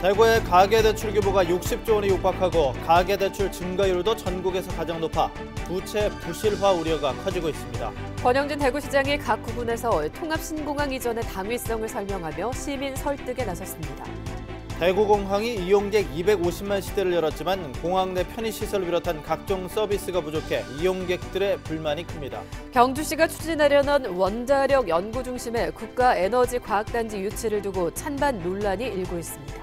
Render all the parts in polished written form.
대구의 가계대출 규모가 60조 원에 육박하고 가계대출 증가율도 전국에서 가장 높아 부채 부실화 우려가 커지고 있습니다. 권영진 대구시장이 각 구군에서 통합신공항 이전의 당위성을 설명하며 시민 설득에 나섰습니다. 대구공항이 이용객 250만 시대를 열었지만 공항 내 편의시설을 비롯한 각종 서비스가 부족해 이용객들의 불만이 큽니다. 경주시가 추진하려는 원자력 연구 중심의 국가에너지과학단지 유치를 두고 찬반 논란이 일고 있습니다.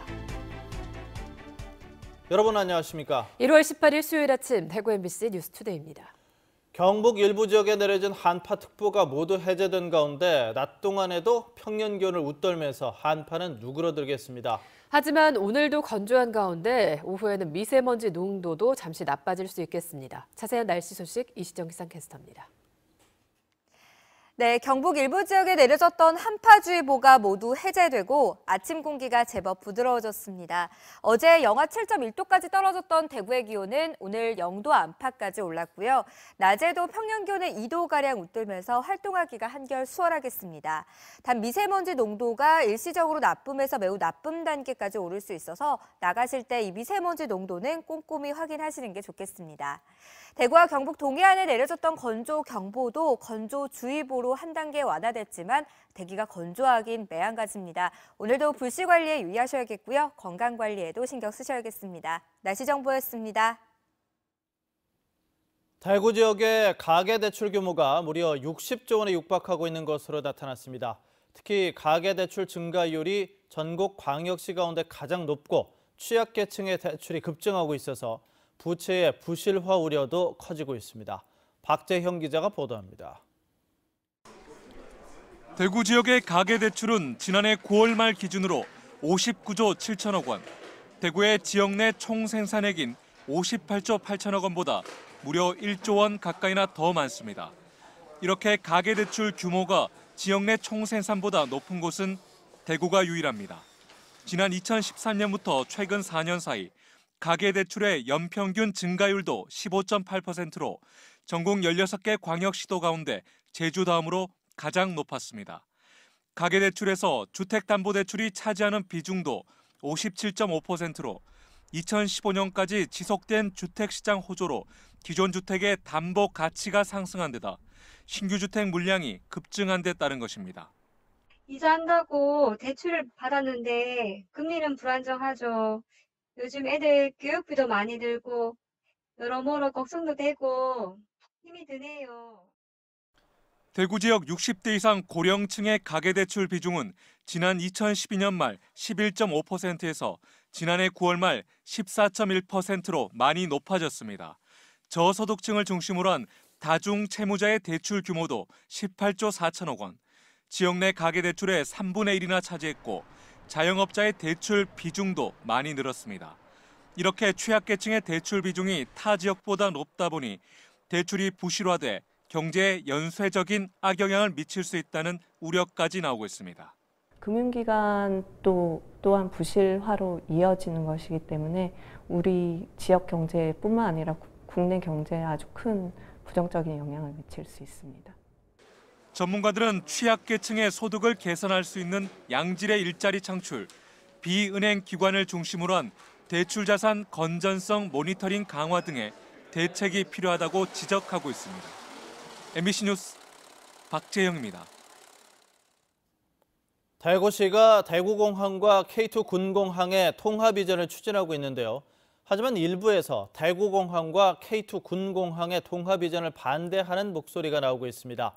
여러분 안녕하십니까? 1월 18일 수요일 아침 대구 MBC 뉴스투데이입니다. 경북 일부 지역에 내려진 한파특보가 모두 해제된 가운데 낮 동안에도 평년 기온을 웃돌면서 한파는 누그러들겠습니다. 하지만 오늘도 건조한 가운데 오후에는 미세먼지 농도도 잠시 나빠질 수 있겠습니다. 자세한 날씨 소식 이시정 기상캐스터입니다. 네, 경북 일부 지역에 내려졌던 한파주의보가 모두 해제되고 아침 공기가 제법 부드러워졌습니다. 어제 영하 7.1도까지 떨어졌던 대구의 기온은 오늘 0도 안팎까지 올랐고요. 낮에도 평년 기온의 2도가량 웃돌면서 활동하기가 한결 수월하겠습니다. 단 미세먼지 농도가 일시적으로 나쁨에서 매우 나쁨 단계까지 오를 수 있어서 나가실 때 이 미세먼지 농도는 꼼꼼히 확인하시는 게 좋겠습니다. 대구와 경북 동해안에 내려졌던 건조경보도 건조주의보로 한 단계 완화됐지만 대기가 건조하긴 매한가지입니다. 오늘도 불씨 관리에 유의하셔야겠고요. 건강 관리에도 신경 쓰셔야겠습니다. 날씨 정보였습니다. 대구 지역의 가계대출 규모가 무려 60조 원에 육박하고 있는 것으로 나타났습니다. 특히 가계대출 증가율이 전국 광역시 가운데 가장 높고 취약계층의 대출이 급증하고 있어서 부채의 부실화 우려도 커지고 있습니다. 박재형 기자가 보도합니다. 대구 지역의 가계대출은 지난해 9월 말 기준으로 59조 7천억 원, 대구의 지역 내 총생산액인 58조 8천억 원보다 무려 1조 원 가까이나 더 많습니다. 이렇게 가계대출 규모가 지역 내 총생산보다 높은 곳은 대구가 유일합니다. 지난 2013년부터 최근 4년 사이 가계대출의 연평균 증가율도 15.8%로 전국 16개 광역시도 가운데 제주 다음으로 가장 높았습니다. 가계대출에서 주택담보대출이 차지하는 비중도 57.5%로 2015년까지 지속된 주택시장 호조로 기존 주택의 담보 가치가 상승한 데다 신규 주택 물량이 급증한 데 따른 것입니다. 이사한다고 대출을 받았는데 금리는 불안정하죠. 요즘 애들 교육비도 많이 들고 여러모로 걱정도 되고 힘이 드네요. 대구 지역 60대 이상 고령층의 가계대출 비중은 지난 2012년 말 11.5%에서 지난해 9월 말 14.1%로 많이 높아졌습니다. 저소득층을 중심으로 한 다중채무자의 대출 규모도 18조 4천억 원, 지역 내 가계대출의 3분의 1이나 차지했고 자영업자의 대출 비중도 많이 늘었습니다. 이렇게 취약계층의 대출 비중이 타 지역보다 높다 보니 대출이 부실화돼 경제에 연쇄적인 악영향을 미칠 수 있다는 우려까지 나오고 있습니다. 금융기관 또한 부실화로 이어지는 것이기 때문에 우리 지역 경제뿐만 아니라 국내 경제에 아주 큰 부정적인 영향을 미칠 수 있습니다. 전문가들은 취약계층의 소득을 개선할 수 있는 양질의 일자리 창출, 비은행 기관을 중심으로 한 대출자산 건전성 모니터링 강화 등의 대책이 필요하다고 지적하고 있습니다. MBC 뉴스 박재형입니다. 대구시가 대구공항과 K2 군공항의 통합 이전을 추진하고 있는데요. 하지만 일부에서 대구공항과 K2 군공항의 통합 이전을 반대하는 목소리가 나오고 있습니다.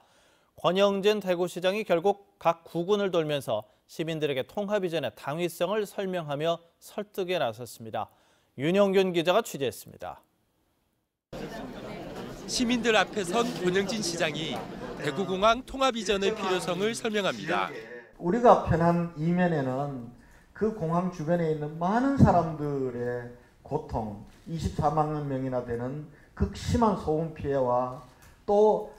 권영진 대구시장이 결국 각 구군을 돌면서 시민들에게 통합 이전의 당위성을 설명하며 설득에 나섰습니다. 윤영균 기자가 취재했습니다. 시민들 앞에 선 권영진 시장이 대구공항 통합 이전의 필요성을 설명합니다. 우리가 편한 이면에는 그 공항 주변에 있는 많은 사람들의 고통, 24만 명이나 되는 극심한 소음 피해와 또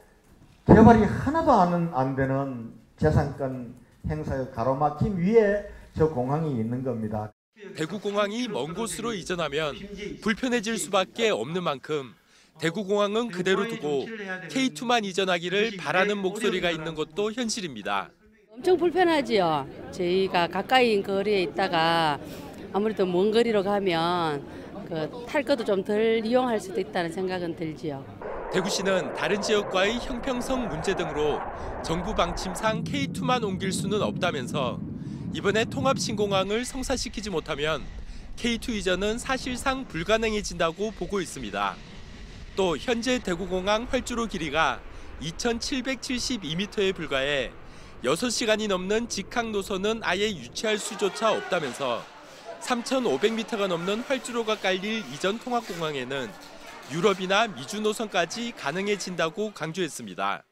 개발이 하나도 안 되는 재산권 행사의 가로막힘 위에 저 공항이 있는 겁니다. 대구공항이 먼 곳으로 이전하면 불편해질 수밖에 없는 만큼 대구공항은 그대로 두고 K2만 이전하기를 바라는 목소리가 있는 것도 현실입니다. 엄청 불편하지요. 저희가 가까이 거리에 있다가 아무래도 먼 거리로 가면 탈 것도 좀 덜 이용할 수도 있다는 생각은 들지요. 대구시는 다른 지역과의 형평성 문제 등으로 정부 방침상 K2만 옮길 수는 없다면서 이번에 통합신공항을 성사시키지 못하면 K2 이전은 사실상 불가능해진다고 보고 있습니다. 또 현재 대구공항 활주로 길이가 2,772m에 불과해 6시간이 넘는 직항 노선은 아예 유치할 수조차 없다면서 3,500m가 넘는 활주로가 깔릴 이전 통합공항에는 유럽이나 미주 노선까지 가능해진다고 강조했습니다.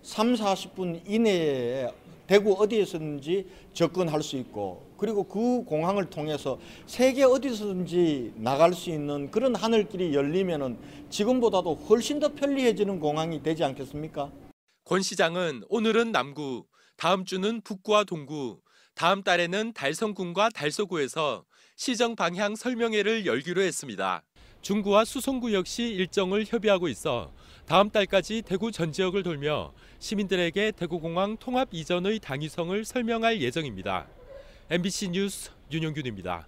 30-40분 이내에 대구 어디에서든지 접근할 수 있고 그리고 그 공항을 통해서 세계 어디서든지 나갈 수 있는 그런 하늘길이 열리면은 지금보다도 훨씬 더 편리해지는 공항이 되지 않겠습니까? 권 시장은 오늘은 남구, 다음 주는 북구와 동구, 다음 달에는 달성군과 달서구에서 시정 방향 설명회를 열기로 했습니다. 중구와 수성구 역시 일정을 협의하고 있어 다음 달까지 대구 전 지역을 돌며 시민들에게 대구공항 통합 이전의 당위성을 설명할 예정입니다. MBC 뉴스 윤용균입니다.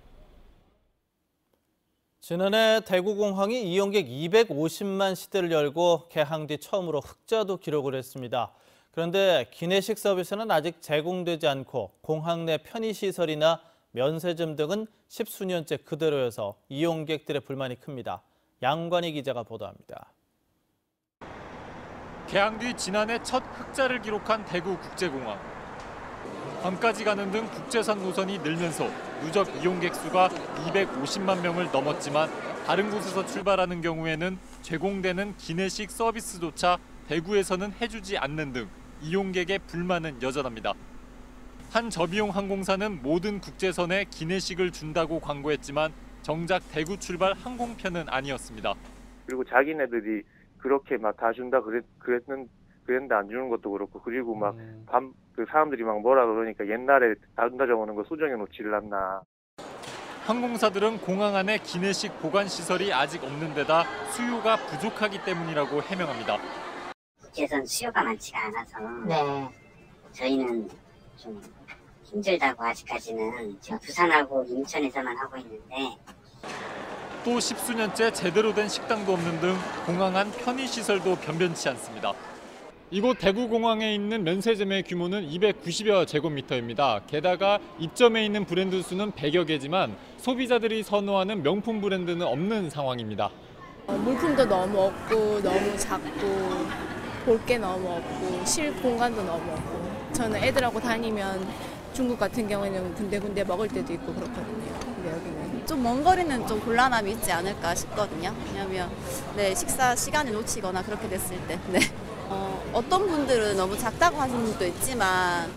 지난해 대구공항이 이용객 250만 시대를 열고 개항 뒤 처음으로 흑자도 기록을 했습니다. 그런데 기내식 서비스는 아직 제공되지 않고 공항 내 편의시설이나 면세점 등은 십수년째 그대로여서 이용객들의 불만이 큽니다. 양관희 기자가 보도합니다. 개항 뒤 지난해 첫 흑자를 기록한 대구국제공항. 밤까지 가는 등 국제선 노선이 늘면서 누적 이용객 수가 250만 명을 넘었지만 다른 곳에서 출발하는 경우에는 제공되는 기내식 서비스조차 대구에서는 해주지 않는 등 이용객의 불만은 여전합니다. 한 저비용 항공사는 모든 국제선에 기내식을 준다고 광고했지만 정작 대구 출발 항공편은 아니었습니다. 그리고 자기네들이 그렇게 막 다 준다 그랬는데 안 주는 것도 그렇고 그리고 막 그 사람들이 막 뭐라 그러니까 옛날에 다 준다 적어놓은 거 수정해 놓지를 않나. 항공사들은 공항 안에 기내식 보관 시설이 아직 없는 데다 수요가 부족하기 때문이라고 해명합니다. 국제선 수요가 많지가 않아서 저희는 좀 힘들다고 아직까지는 지금 부산하고 인천에서만 하고 있는데 또 십수년째 제대로 된 식당도 없는 등 공항 안 편의시설도 변변치 않습니다. 이곳 대구공항에 있는 면세점의 규모는 290여 제곱미터입니다. 게다가 입점해 있는 브랜드 수는 100여 개지만 소비자들이 선호하는 명품 브랜드는 없는 상황입니다. 물품도 너무 없고 너무 작고 볼 게 너무 없고 쉴 공간도 너무 없고 저는 애들하고 다니면 중국 같은 경우에는 군데군데 먹을 때도 있고 그렇거든요. 근데 여기는 좀 먼 거리는 좀 곤란함이 있지 않을까 싶거든요. 왜냐하면 식사 시간을 놓치거나 그렇게 됐을 때 어떤 분들은 너무 작다고 하시는 분도 있지만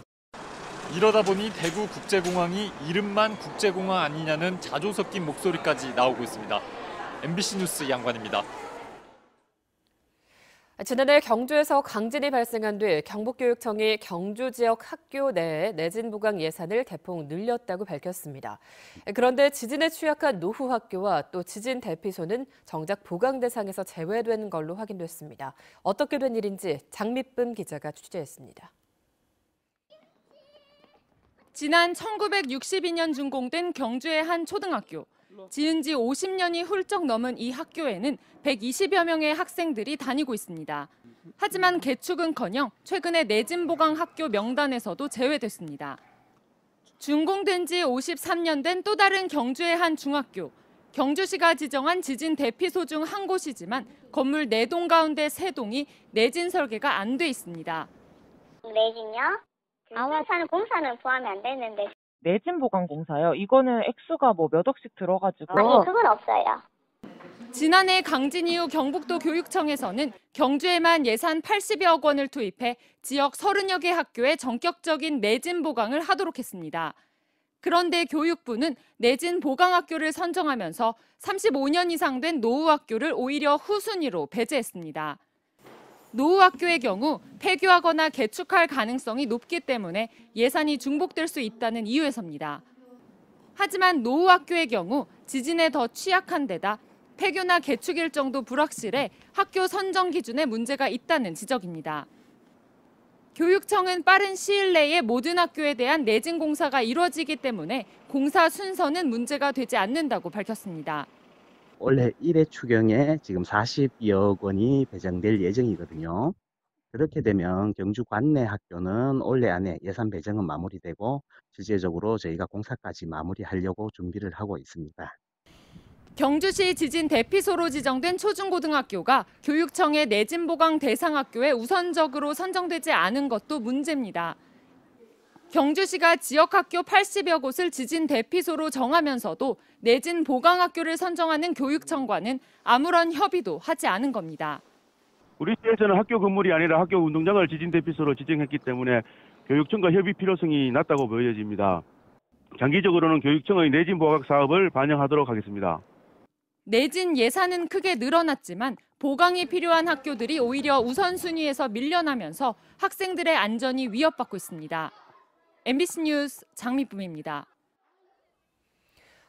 이러다 보니 대구국제공항이 이름만 국제공항 아니냐는 자조 섞인 목소리까지 나오고 있습니다. MBC 뉴스 양관입니다. 지난해 경주에서 강진이 발생한 뒤 경북교육청이 경주 지역 학교 내에 내진 보강 예산을 대폭 늘렸다고 밝혔습니다. 그런데 지진에 취약한 노후 학교와 또 지진 대피소는 정작 보강 대상에서 제외된 걸로 확인됐습니다. 어떻게 된 일인지 장미쁨 기자가 취재했습니다. 지난 1962년 준공된 경주의 한 초등학교. 지은 지 50년이 훌쩍 넘은 이 학교에는 120여 명의 학생들이 다니고 있습니다. 하지만 개축은커녕 최근에 내진 보강 학교 명단에서도 제외됐습니다. 준공된 지 53년 된 또 다른 경주의 한 중학교. 경주시가 지정한 지진 대피소 중 한 곳이지만 건물 4동 가운데 3동이 내진 설계가 안 돼 있습니다. 내진요? 아무튼 공사는 포함이 안 되는데. 내진 보강 공사요? 이거는 액수가 몇 억씩 들어가지고. 아니, 그건 없어요. 지난해 강진 이후 경북도 교육청에서는 경주에만 예산 80여억 원을 투입해 지역 30여 개 학교에 전격적인 내진 보강을 하도록 했습니다. 그런데 교육부는 내진 보강 학교를 선정하면서 35년 이상 된 노후 학교를 오히려 후순위로 배제했습니다. 노후 학교의 경우 폐교하거나 개축할 가능성이 높기 때문에 예산이 중복될 수 있다는 이유에서입니다. 하지만 노후 학교의 경우 지진에 더 취약한 데다 폐교나 개축 일정도 불확실해 학교 선정 기준에 문제가 있다는 지적입니다. 교육청은 빠른 시일 내에 모든 학교에 대한 내진 공사가 이루어지기 때문에 공사 순서는 문제가 되지 않는다고 밝혔습니다. 올해 1회 추경에 지금 42억 원이 배정될 예정이거든요. 그렇게 되면 경주 관내 학교는 올해 안에 예산 배정은 마무리되고 실제적으로 저희가 공사까지 마무리하려고 준비를 하고 있습니다. 경주시 지진 대피소로 지정된 초중고등학교가 교육청의 내진 보강 대상 학교에 우선적으로 선정되지 않은 것도 문제입니다. 경주시가 지역 학교 80여 곳을 지진 대피소로 정하면서도 내진 보강 학교를 선정하는 교육청과는 아무런 협의도 하지 않은 겁니다. 우리 시에서는 학교 건물이 아니라 학교 운동장을 지진 대피소로 지정했기 때문에 교육청과 협의 필요성이 낮다고 보여집니다. 장기적으로는 교육청의 내진 보강 사업을 반영하도록 하겠습니다. 내진 예산은 크게 늘어났지만 보강이 필요한 학교들이 오히려 우선순위에서 밀려나면서 학생들의 안전이 위협받고 있습니다. MBC 뉴스 장미쁨입니다.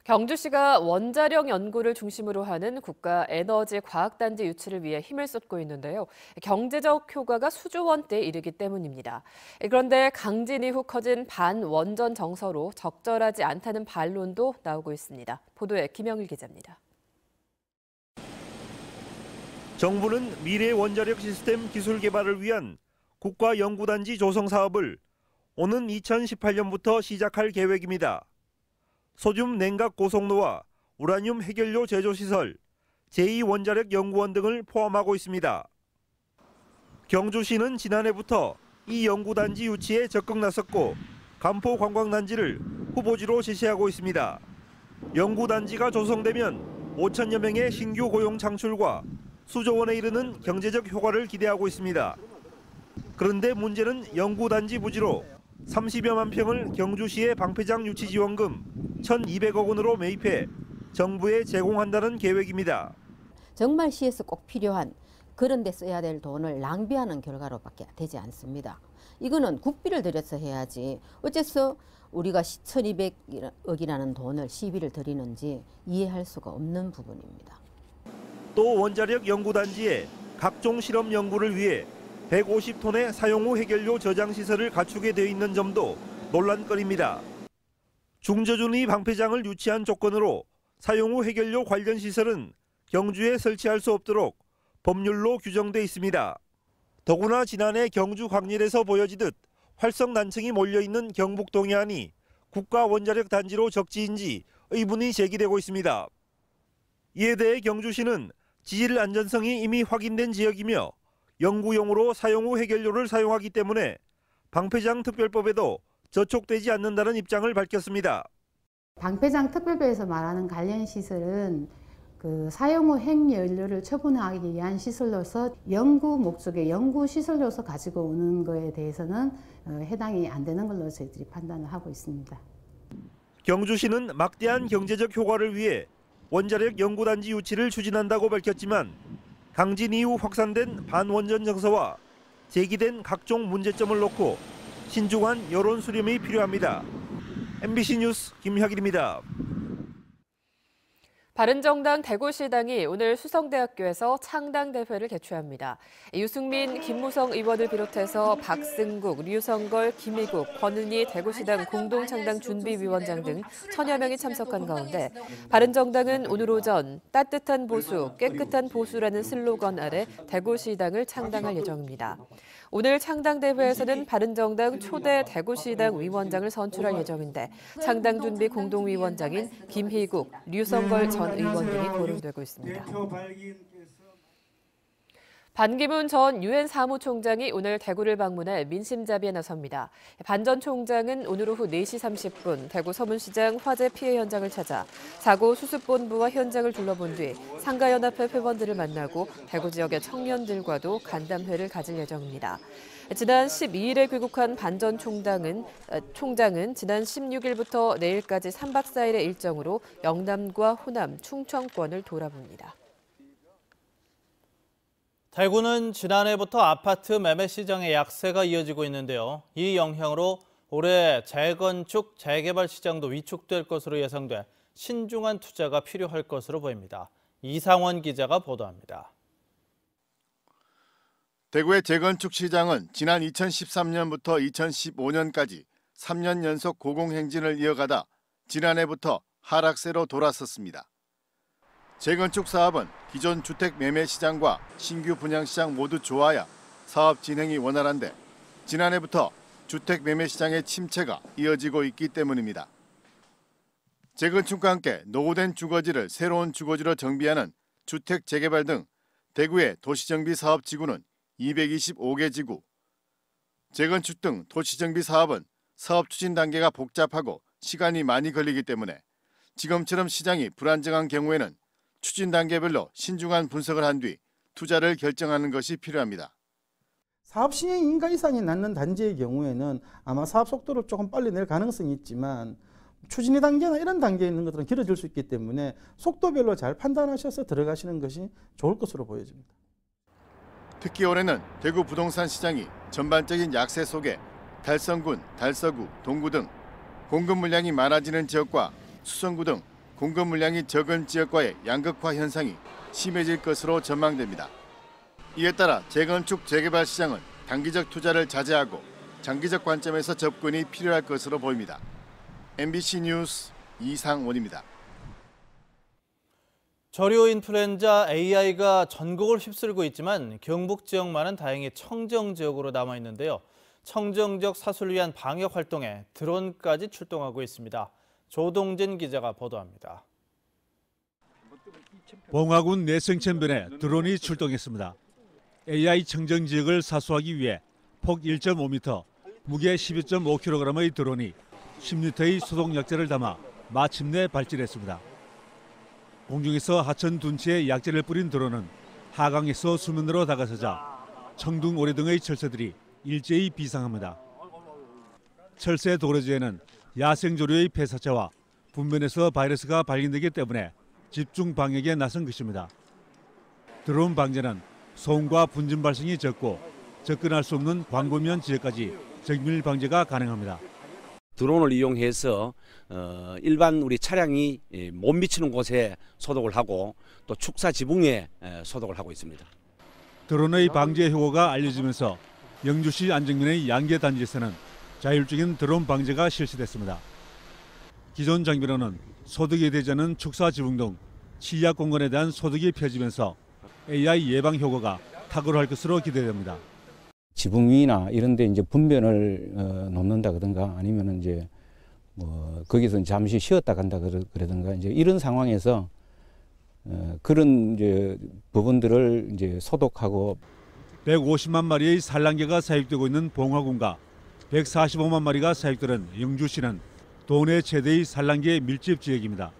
경주시가 원자력 연구를 중심으로 하는 국가 에너지 과학단지 유치를 위해 힘을 쏟고 있는데요. 경제적 효과가 수조 원대에 이르기 때문입니다. 그런데 강진 이후 커진 반원전 정서로 적절하지 않다는 반론도 나오고 있습니다. 보도에 김영일 기자입니다. 정부는 미래 원자력 시스템 기술 개발을 위한 국가 연구단지 조성 사업을 오는 2018년부터 시작할 계획입니다. 소듐 냉각 고속로와 우라늄 해결료 제조시설, 제2원자력연구원 등을 포함하고 있습니다. 경주시는 지난해부터 이 연구단지 유치에 적극 나섰고 간포 관광단지를 후보지로 제시하고 있습니다. 연구단지가 조성되면 5천여 명의 신규 고용 창출과 수조 원에 이르는 경제적 효과를 기대하고 있습니다. 그런데 문제는 연구단지 부지로 30여만 평을 경주시의 방패장 유치 지원금 1,200억 원으로 매입해 정부에 제공한다는 계획입니다. 정말 시에서 꼭 필요한 그런 데 써야 될 돈을 낭비하는 결과로밖에 되지 않습니다. 이거는 국비를 들여서 해야지 어째서 우리가 1,200억이라는 돈을 시비를 들이는지 이해할 수가 없는 부분입니다. 또 원자력 연구단지에 각종 실험 연구를 위해 150톤의 사용 후 해결료 저장 시설을 갖추게 되어 있는 점도 논란거리입니다. 중저준위 방패장을 유치한 조건으로 사용 후 해결료 관련 시설은 경주에 설치할 수 없도록 법률로 규정돼 있습니다. 더구나 지난해 경주 광일에서 보여지듯 활성 난청이 몰려있는 경북 동해안이 국가 원자력 단지로 적지인지 의문이 제기되고 있습니다. 이에 대해 경주시는 지질 안전성이 이미 확인된 지역이며 연구용으로 사용 후 해결료를 사용하기 때문에 방패장 특별법에도 저촉되지 않는다는 입장을 밝혔습니다. 방패장 특별법에서 말하는 관련 시설은 사용 후 핵연료를 처분하기 위한 시설로서 연구 목적의 연구 시설로서 가지고 오는 것에 대해서는 해당이 안 되는 걸로 저희들이 판단을 하고 있습니다. 경주시는 막대한 경제적 효과를 위해 원자력 연구단지 유치를 추진한다고 밝혔지만 강진 이후 확산된 반원전 정서와 제기된 각종 문제점을 놓고 신중한 여론 수렴이 필요합니다. MBC 뉴스 김학일입니다. 바른정당 대구시당이 오늘 수성대학교에서 창당대회를 개최합니다. 유승민, 김무성 의원을 비롯해서 박승국, 류성걸, 김희국, 권은희 대구시당 공동창당준비위원장 등 1000여 명이 참석한 가운데 바른정당은 오늘 오전 따뜻한 보수, 깨끗한 보수라는 슬로건 아래 대구시당을 창당할 예정입니다. 오늘 창당대회에서는 바른정당 초대 대구시당 위원장을 선출할 예정인데 창당준비 공동위원장인 김희국, 류성걸 전 의원 등이 거론되고 있습니다. 반기문 전 유엔 사무총장이 오늘 대구를 방문해 민심잡이에 나섭니다. 반 전 총장은 오늘 오후 4시 30분 대구 서문시장 화재 피해 현장을 찾아 사고 수습본부와 현장을 둘러본 뒤 상가연합회 회원들을 만나고 대구 지역의 청년들과도 간담회를 가질 예정입니다. 지난 12일에 귀국한 반 전 총장은 지난 16일부터 내일까지 3박 4일의 일정으로 영남과 호남, 충청권을 돌아봅니다. 대구는 지난해부터 아파트 매매 시장의 약세가 이어지고 있는데요. 이 영향으로 올해 재건축, 재개발 시장도 위축될 것으로 예상돼 신중한 투자가 필요할 것으로 보입니다. 이상원 기자가 보도합니다. 대구의 재건축 시장은 지난 2013년부터 2015년까지 3년 연속 고공행진을 이어가다 지난해부터 하락세로 돌아섰습니다. 재건축 사업은 기존 주택 매매 시장과 신규 분양 시장 모두 좋아야 사업 진행이 원활한데 지난해부터 주택 매매 시장의 침체가 이어지고 있기 때문입니다. 재건축과 함께 노후된 주거지를 새로운 주거지로 정비하는 주택 재개발 등 대구의 도시정비 사업 지구는 225개 지구. 재건축 등 도시정비 사업은 사업 추진 단계가 복잡하고 시간이 많이 걸리기 때문에 지금처럼 시장이 불안정한 경우에는 추진 단계별로 신중한 분석을 한 뒤 투자를 결정하는 것이 필요합니다. 사업 시행 인가 이상이 낳는 단지의 경우에는 아마 사업 속도를 조금 빨리 낼 가능성이 있지만 추진의 단계나 이런 단계에 있는 것들은 길어질 수 있기 때문에 속도별로 잘 판단하셔서 들어가시는 것이 좋을 것으로 보여집니다. 특히 올해는 대구 부동산 시장이 전반적인 약세 속에 달성군, 달서구, 동구 등 공급 물량이 많아지는 지역과 수성구 등 공급 물량이 적은 지역과의 양극화 현상이 심해질 것으로 전망됩니다. 이에 따라 재건축, 재개발 시장은 단기적 투자를 자제하고 장기적 관점에서 접근이 필요할 것으로 보입니다. MBC 뉴스 이상원입니다. 저류 인플루엔자 AI가 전국을 휩쓸고 있지만 경북 지역만은 다행히 청정 지역으로 남아 있는데요. 청정 지역 사수를 위한 방역 활동에 드론까지 출동하고 있습니다. 조동진 기자가 보도합니다. 봉화군 내성천변에 드론이 출동했습니다. AI 청정 지역을 사수하기 위해 폭 1.5m, 무게 12.5kg의 드론이 10리터의 소독약제를 담아 마침내 발진했습니다. 공중에서 하천 둔치에 약제를 뿌린 드론은 하강에서 수면으로 다가서자 청둥 오래 등의 철새들이 일제히 비상합니다. 철새 도로지에는 야생조류의 폐사체와 분변에서 바이러스가 발견되기 때문에 집중 방역에 나선 것입니다. 드론 방제는 소음과 분진 발생이 적고 접근할 수 없는 광범위한 지역까지 정밀 방제가 가능합니다. 드론을 이용해서 일반 우리 차량이 못 미치는 곳에 소독을 하고 또 축사 지붕에 소독을 하고 있습니다. 드론의 방제 효과가 알려지면서 영주시 안정면의 양계 단지에서는 자율적인 드론 방제가 실시됐습니다. 기존 장비로는 소독이 되지 않은 축사 지붕 등 취약 공간에 대한 소독이 펴지면서 AI 예방 효과가 탁월할 것으로 기대됩니다. 지붕 위나 이런 데 이제 분변을 놓는다든가 아니면 이제 뭐 거기서 잠시 쉬었다 간다 그러든가 이제 이런 상황에서 그런 이제 부분들을 이제 소독하고 150만 마리의 산란개가 사육되고 있는 봉화군과 145만 마리가 사육되는 영주시는 도내 최대의 산란개 밀집 지역입니다.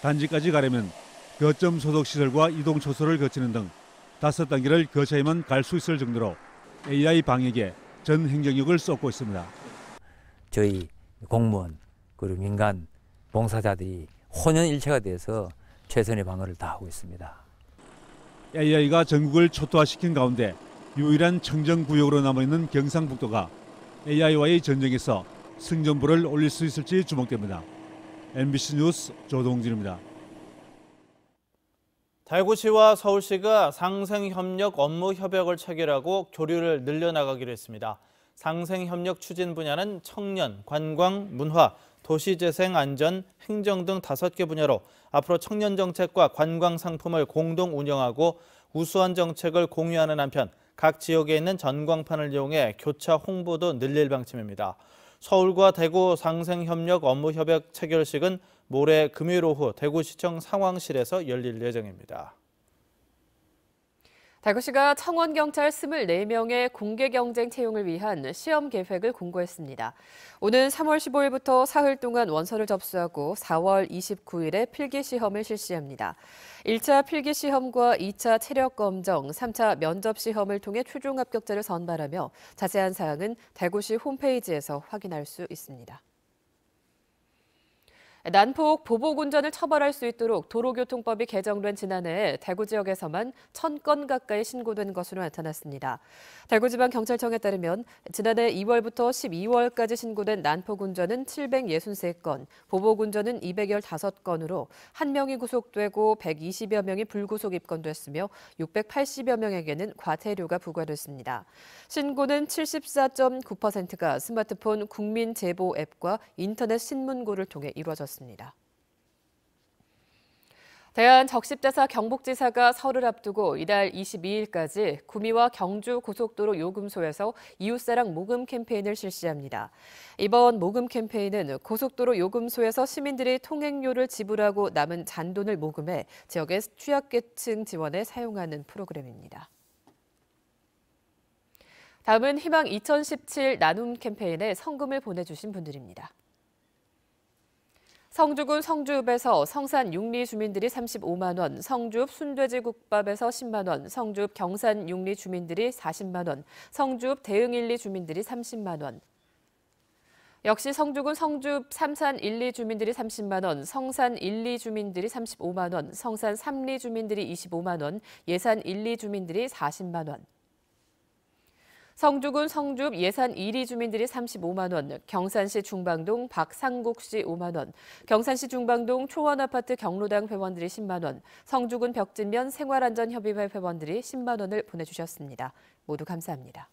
단지까지 가려면 거점 소독 시설과 이동 초소를 거치는 등 5단계를 거쳐야만 갈 수 있을 정도로 AI 방역에 전 행정력을 쏟고 있습니다. 저희 공무원 그리고 민간 봉사자들이 혼연일체가 돼서 최선의 방어를 다하고 있습니다. AI가 전국을 초토화시킨 가운데 유일한 청정구역으로 남아있는 경상북도가 AI와의 전쟁에서 승전보를 올릴 수 있을지 주목됩니다. MBC 뉴스 조동진입니다. 대구시와 서울시가 상생협력 업무 협약을 체결하고 교류를 늘려나가기로 했습니다. 상생협력 추진 분야는 청년, 관광, 문화, 도시재생, 안전, 행정 등 5개 분야로 앞으로 청년 정책과 관광 상품을 공동 운영하고 우수한 정책을 공유하는 한편 각 지역에 있는 전광판을 이용해 교차 홍보도 늘릴 방침입니다. 서울과 대구 상생협력 업무협약 체결식은 모레 금요일 오후 대구시청 상황실에서 열릴 예정입니다. 대구시가 청원경찰 24명의 공개경쟁 채용을 위한 시험 계획을 공고했습니다. 오는 3월 15일부터 사흘 동안 원서를 접수하고 4월 29일에 필기시험을 실시합니다. 1차 필기시험과 2차 체력검정, 3차 면접시험을 통해 최종 합격자를 선발하며 자세한 사항은 대구시 홈페이지에서 확인할 수 있습니다. 난폭 보복 운전을 처벌할 수 있도록 도로교통법이 개정된 지난해 대구 지역에서만 1000건 가까이 신고된 것으로 나타났습니다. 대구지방경찰청에 따르면 지난해 2월부터 12월까지 신고된 난폭 운전은 763건, 보복 운전은 215건으로 1명이 구속되고 120여 명이 불구속 입건됐으며 680여 명에게는 과태료가 부과됐습니다. 신고는 74.9%가 스마트폰 국민제보 앱과 인터넷 신문고를 통해 이루어졌습니다. 대한적십대사 경북지사가 설을 앞두고 이달 22일까지 구미와 경주 고속도로 요금소에서 이웃사랑 모금 캠페인을 실시합니다. 이번 모금 캠페인은 고속도로 요금소에서 시민들이 통행료를 지불하고 남은 잔돈을 모금해 지역의 취약계층 지원에 사용하는 프로그램입니다. 다음은 희망 2017 나눔 캠페인에 성금을 보내주신 분들입니다. 성주군 성주읍에서 성산 육리 주민들이 35만 원, 성주읍 순돼지국밥에서 10만 원, 성주읍 경산 육리 주민들이 40만 원, 성주읍 대흥 1, 2 주민들이 30만 원. 역시 성주군 성주읍 삼산 1, 2 주민들이 30만 원, 성산 1, 2 주민들이 35만 원, 성산 3, 2 주민들이 25만 원, 예산 1, 2 주민들이 40만 원. 성주군 성주읍 예산 1위 주민들이 35만 원, 경산시 중방동 박상국 씨 5만 원, 경산시 중방동 초원아파트 경로당 회원들이 10만 원, 성주군 벽진면 생활안전협의회 회원들이 10만 원을 보내주셨습니다. 모두 감사합니다.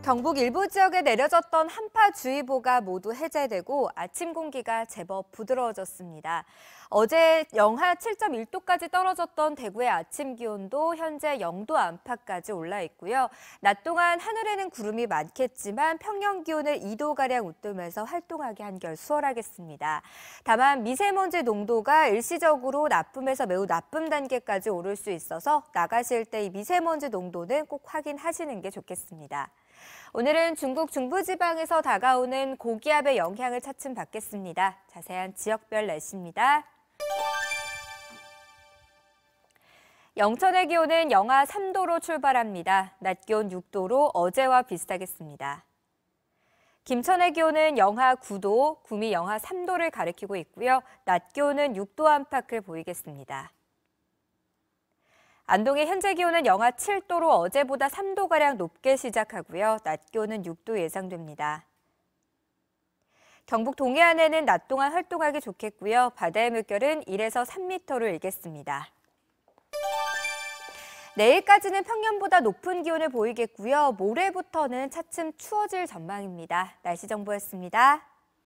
경북 일부 지역에 내려졌던 한파주의보가 모두 해제되고 아침 공기가 제법 부드러워졌습니다. 어제 영하 7.1도까지 떨어졌던 대구의 아침 기온도 현재 0도 안팎까지 올라 있고요. 낮 동안 하늘에는 구름이 많겠지만 평년 기온을 2도가량 웃돌면서 활동하기 한결 수월하겠습니다. 다만 미세먼지 농도가 일시적으로 나쁨에서 매우 나쁨 단계까지 오를 수 있어서 나가실 때 이 미세먼지 농도는 꼭 확인하시는 게 좋겠습니다. 오늘은 중국 중부지방에서 다가오는 고기압의 영향을 차츰 받겠습니다. 자세한 지역별 날씨입니다. 영천의 기온은 영하 3도로 출발합니다. 낮 기온 6도로 어제와 비슷하겠습니다. 김천의 기온은 영하 9도, 구미 영하 3도를 가리키고 있고요. 낮 기온은 6도 안팎을 보이겠습니다. 안동의 현재 기온은 영하 7도로 어제보다 3도가량 높게 시작하고요. 낮 기온은 6도 예상됩니다. 경북 동해안에는 낮 동안 활동하기 좋겠고요. 바다의 물결은 1에서 3m를 일겠습니다. 내일까지는 평년보다 높은 기온을 보이겠고요. 모레부터는 차츰 추워질 전망입니다. 날씨 정보였습니다.